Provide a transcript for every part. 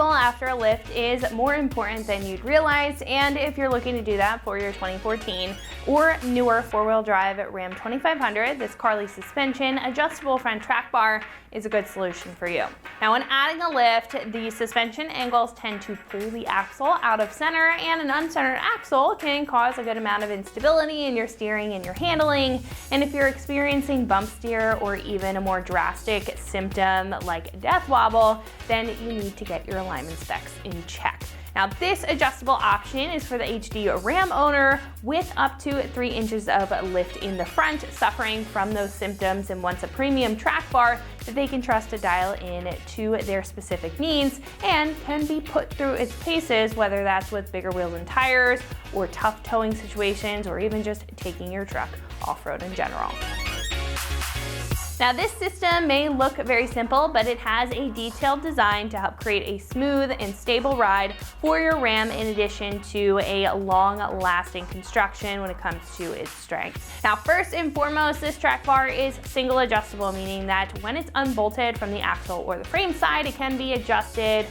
adjustable after a lift is more important than you'd realize, and if you're looking to do that for your 2014 or newer four-wheel drive Ram 2500, this Carli suspension adjustable front track bar is a good solution for you. Now, when adding a lift, the suspension angles tend to pull the axle out of center, and an uncentered axle can cause a good amount of instability in your steering and your handling. And if you're experiencing bump steer or even a more drastic symptom like death wobble, then you need to get your alignment specs in check. Now, this adjustable option is for the HD Ram owner with up to 3 inches of lift in the front, suffering from those symptoms, and wants a premium track bar that they can trust to dial in to their specific needs and can be put through its paces, whether that's with bigger wheels and tires or tough towing situations or even just taking your truck off-road in general. Now, this system may look very simple, but it has a detailed design to help create a smooth and stable ride for your Ram, in addition to a long-lasting construction when it comes to its strength. Now, first and foremost, this track bar is single adjustable, meaning that when it's unbolted from the axle or the frame side, it can be adjusted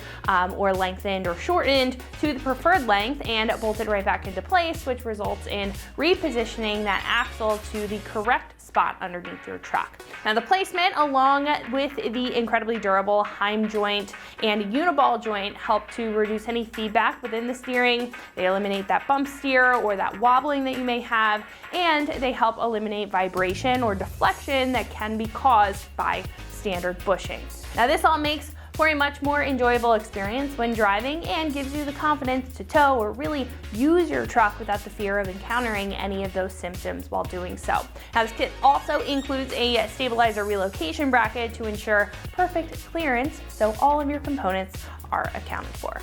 or lengthened or shortened to the preferred length and bolted right back into place, which results in repositioning that axle to the correct spot underneath your truck. Now, the placement, along with the incredibly durable Heim joint and uniball joint, help to reduce any feedback within the steering. They eliminate that bump steer or that wobbling that you may have, and they help eliminate vibration or deflection that can be caused by standard bushing. Now, this all makes for a much more enjoyable experience when driving and gives you the confidence to tow or really use your truck without the fear of encountering any of those symptoms while doing so. Now, this kit also includes a stabilizer relocation bracket to ensure perfect clearance, so all of your components are accounted for.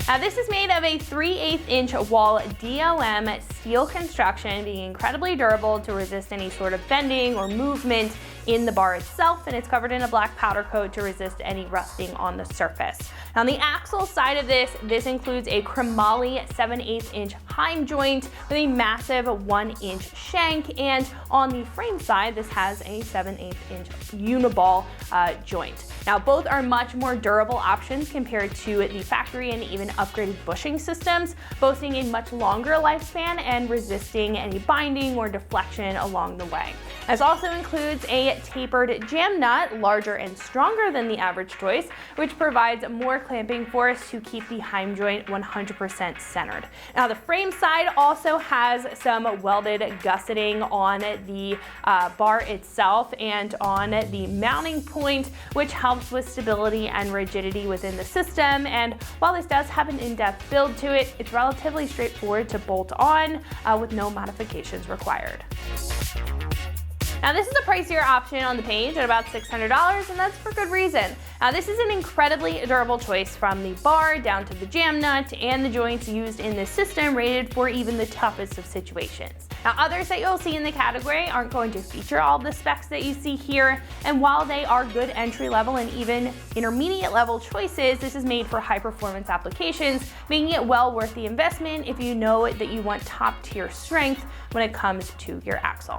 Now, this is made of a 3/8 inch wall DOM steel construction, being incredibly durable to resist any sort of bending or movement in the bar itself, and it's covered in a black powder coat to resist any rusting on the surface. Now, on the axle side of this includes a chromoly 7/8 inch Heim joint with a massive 1 inch shank, and on the frame side, this has a 7/8 inch uniball joint. Now, both are much more durable options compared to the factory and even upgraded bushing systems, boasting a much longer lifespan and resisting any binding or deflection along the way. This also includes a tapered jam nut, larger and stronger than the average choice, which provides more clamping force to keep the Heim joint 100% centered. Now, the frame side also has some welded gusseting on the bar itself and on the mounting point, which helps with stability and rigidity within the system. And while this does have an in-depth build to it, it's relatively straightforward to bolt on with no modifications required. Now, this is a pricier option on the page at about $600, and that's for good reason. Now, this is an incredibly durable choice, from the bar down to the jam nut and the joints used in this system, rated for even the toughest of situations. Now, others that you'll see in the category aren't going to feature all the specs that you see here, and while they are good entry level and even intermediate level choices, this is made for high performance applications, making it well worth the investment if you know that you want top tier strength when it comes to your axle.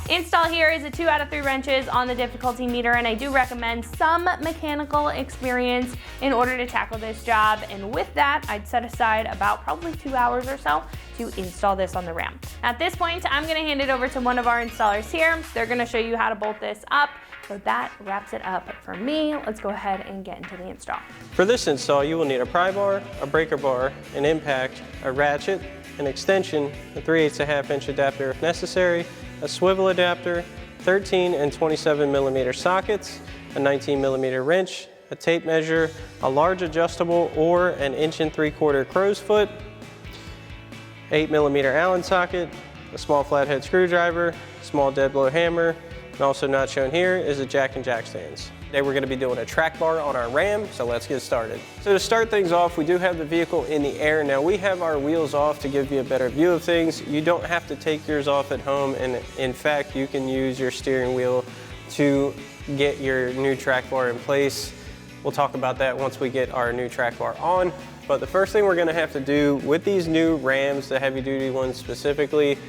Install here is a 2 out of 3 wrenches on the difficulty meter, and I do recommend some mechanical experience in order to tackle this job. And with that, I'd set aside about probably 2 hours or so to install this on the Ram. At this point, I'm gonna hand it over to one of our installers here. They're gonna show you how to bolt this up. So that wraps it up for me. Let's go ahead and get into the install. For this install, you will need a pry bar, a breaker bar, an impact, a ratchet, an extension, a 3/8 inch adapter if necessary, a swivel adapter, 13 and 27 millimeter sockets, a 19 millimeter wrench, a tape measure, a large adjustable or an 1 3/4 crow's foot, 8 millimeter Allen socket, a small flathead screwdriver, small dead blow hammer, and also not shown here is a jack and jack stands. Today we're going to be doing a track bar on our Ram, so let's get started. So to start things off, we do have the vehicle in the air. Now, we have our wheels off to give you a better view of things. You don't have to take yours off at home, and in fact, you can use your steering wheel to get your new track bar in place. We'll talk about that once we get our new track bar on. But the first thing we're going to have to do with these new Rams, the heavy duty ones specifically,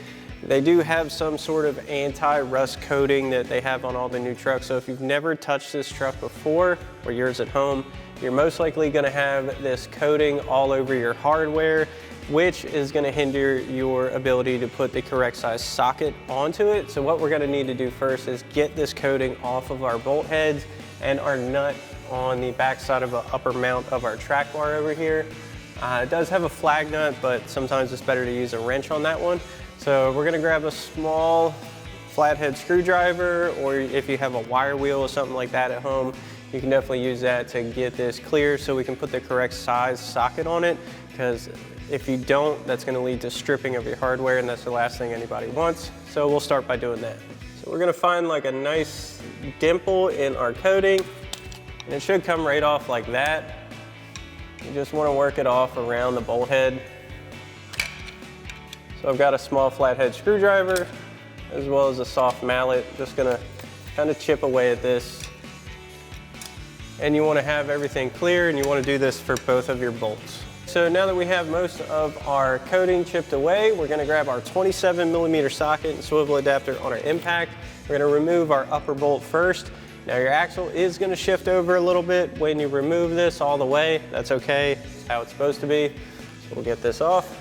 They do have some sort of anti-rust coating that they have on all the new trucks. So if you've never touched this truck before, or yours at home, you're most likely gonna have this coating all over your hardware, which is gonna hinder your ability to put the correct size socket onto it. So what we're gonna need to do first is get this coating off of our bolt heads and our nut on the back side of the upper mount of our track bar over here. It does have a flag nut, but sometimes it's better to use a wrench on that one. So we're gonna grab a small flathead screwdriver, or if you have a wire wheel or something like that at home, you can definitely use that to get this clear so we can put the correct size socket on it, because if you don't, that's gonna lead to stripping of your hardware, and that's the last thing anybody wants. So we'll start by doing that. So we're gonna find like a nice dimple in our coating, and it should come right off like that. You just wanna work it off around the bolt head. So I've got a small flathead screwdriver as well as a soft mallet. Just gonna kind of chip away at this. And you wanna have everything clear, and you wanna do this for both of your bolts. So now that we have most of our coating chipped away, we're gonna grab our 27mm socket and swivel adapter on our impact. We're gonna remove our upper bolt first. Now your axle is gonna shift over a little bit when you remove this all the way. That's okay, it's how it's supposed to be. So we'll get this off.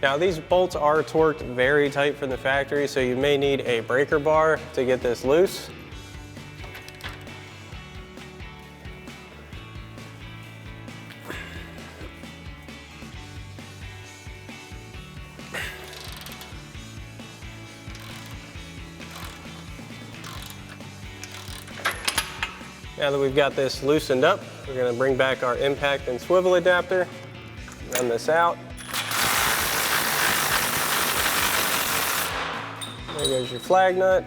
Now these bolts are torqued very tight from the factory, so you may need a breaker bar to get this loose. Now that we've got this loosened up, we're gonna bring back our impact and swivel adapter, run this out. There goes your flag nut.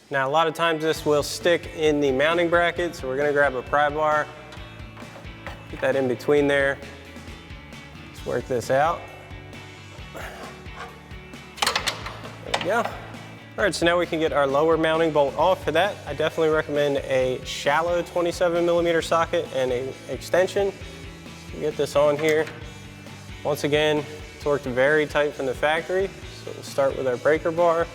Now a lot of times this will stick in the mounting bracket, so we're gonna grab a pry bar, get that in between there. Let's work this out. There we go. All right, so now we can get our lower mounting bolt off. For that, I definitely recommend a shallow 27mm socket and an extension. Get this on here. Once again, torqued very tight from the factory. So we'll start with our breaker bar.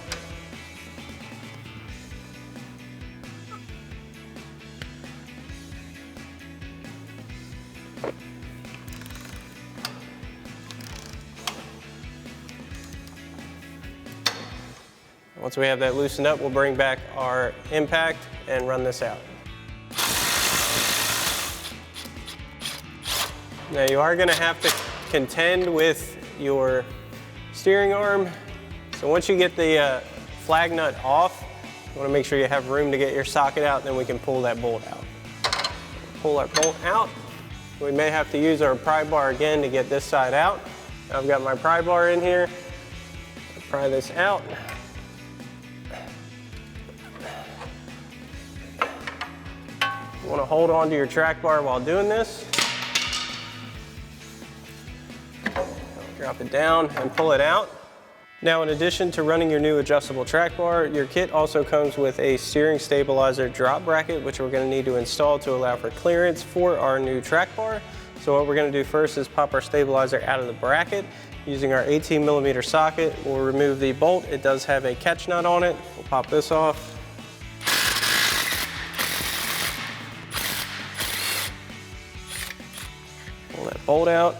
Once we have that loosened up, we'll bring back our impact and run this out. Now you are gonna have to contend with your steering arm. So once you get the flag nut off, you wanna make sure you have room to get your socket out, then we can pull that bolt out. Pull our bolt out. We may have to use our pry bar again to get this side out. I've got my pry bar in here. I'll pry this out. You wanna hold on to your track bar while doing this. Drop it down and pull it out. Now, in addition to running your new adjustable track bar, your kit also comes with a steering stabilizer drop bracket, which we're gonna need to install to allow for clearance for our new track bar. So what we're gonna do first is pop our stabilizer out of the bracket. Using our 18mm socket, we'll remove the bolt. It does have a catch nut on it. We'll pop this off. Pull that bolt out.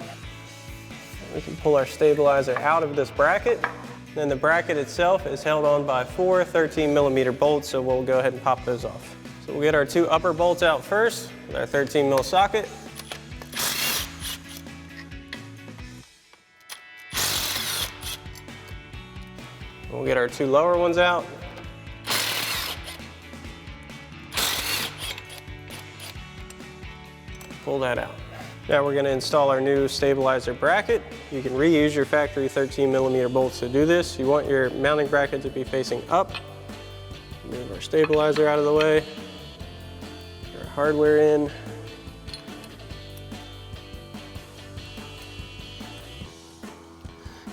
We can pull our stabilizer out of this bracket. Then the bracket itself is held on by 4 13mm bolts, so we'll go ahead and pop those off. So we'll get our 2 upper bolts out first with our 13mm socket. We'll get our 2 lower ones out. Pull that out. Now we're going to install our new stabilizer bracket. You can reuse your factory 13mm bolts to do this. You want your mounting bracket to be facing up. Move our stabilizer out of the way. Get our hardware in.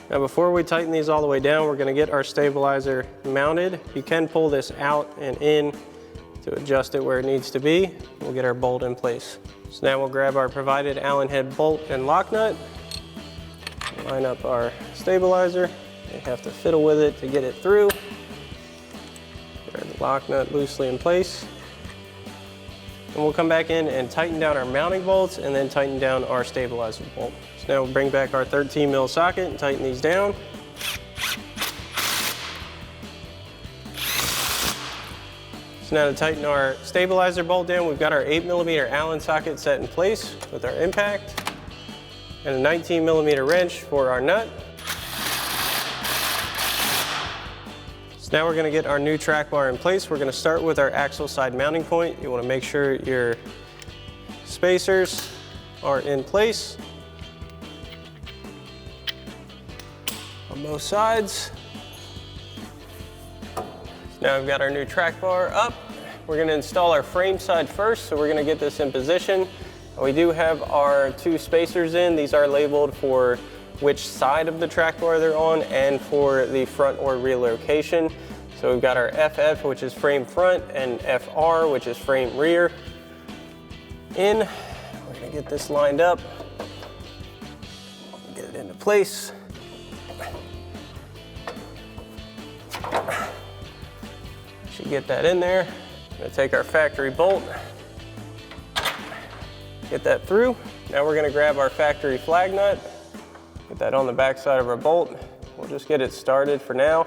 Now before we tighten these all the way down, we're going to get our stabilizer mounted. You can pull this out and in to adjust it where it needs to be. We'll get our bolt in place. So now we'll grab our provided Allen head bolt and lock nut, line up our stabilizer. You have to fiddle with it to get it through. Get our lock nut loosely in place. And we'll come back in and tighten down our mounting bolts and then tighten down our stabilizer bolt. So now we'll bring back our 13 mil socket and tighten these down. So now to tighten our stabilizer bolt down, we've got our 8mm Allen socket set in place with our impact and a 19mm wrench for our nut. So now we're going to get our new track bar in place. We're going to start with our axle side mounting point. You want to make sure your spacers are in place on both sides. Now we've got our new track bar up. We're going to install our frame side first, so we're going to get this in position. We do have our 2 spacers in. These are labeled for which side of the track bar they're on and for the front or rear location. So we've got our FF, which is frame front, and FR, which is frame rear. In, we're going to get this lined up, get it into place. Should get that in there. I'm going to take our factory bolt, get that through. Now we're going to grab our factory flag nut, get that on the back side of our bolt. We'll just get it started for now.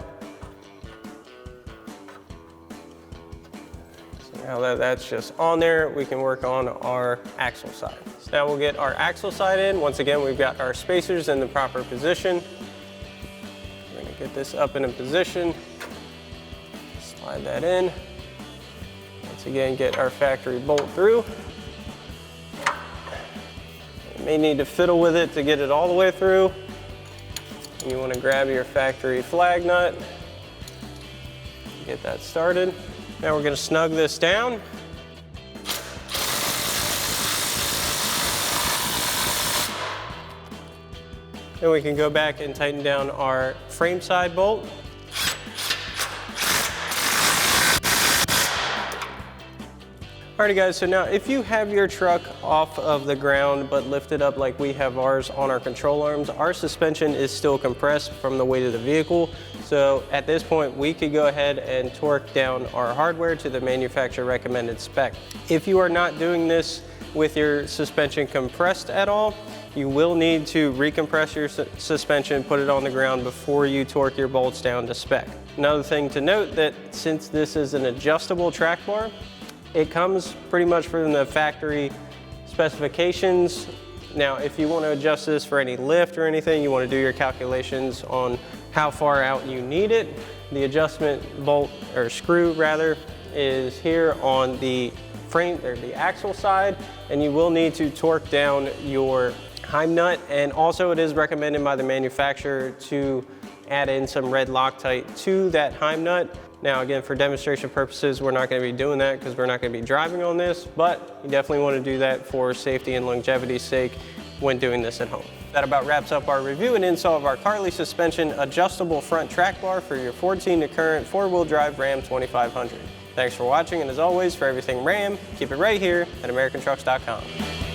So now that that's just on there, we can work on our axle side. So now we'll get our axle side in. Once again, we've got our spacers in the proper position. We're going to get this up in a position. Slide that in. Once again, get our factory bolt through. You may need to fiddle with it to get it all the way through. And you want to grab your factory flag nut, get that started. Now we're going to snug this down. Then we can go back and tighten down our frame side bolt. Alrighty guys, so now if you have your truck off of the ground but lifted up like we have ours on our control arms, our suspension is still compressed from the weight of the vehicle. So at this point, we could go ahead and torque down our hardware to the manufacturer recommended spec. If you are not doing this with your suspension compressed at all, you will need to recompress your suspension, put it on the ground before you torque your bolts down to spec. Another thing to note, that since this is an adjustable track bar, it comes pretty much from the factory specifications. Now, if you want to adjust this for any lift or anything, you want to do your calculations on how far out you need it. The adjustment bolt, or screw rather, is here on the frame, or the axle side, and you will need to torque down your Heim nut, and also it is recommended by the manufacturer to add in some red Loctite to that Heim nut. Now again, for demonstration purposes, we're not going to be doing that because we're not going to be driving on this, but you definitely want to do that for safety and longevity's sake when doing this at home. That about wraps up our review and install of our Carli suspension adjustable front track bar for your 14 to current 4-wheel drive Ram 2500. Thanks for watching, and as always, for everything Ram, keep it right here at AmericanTrucks.com.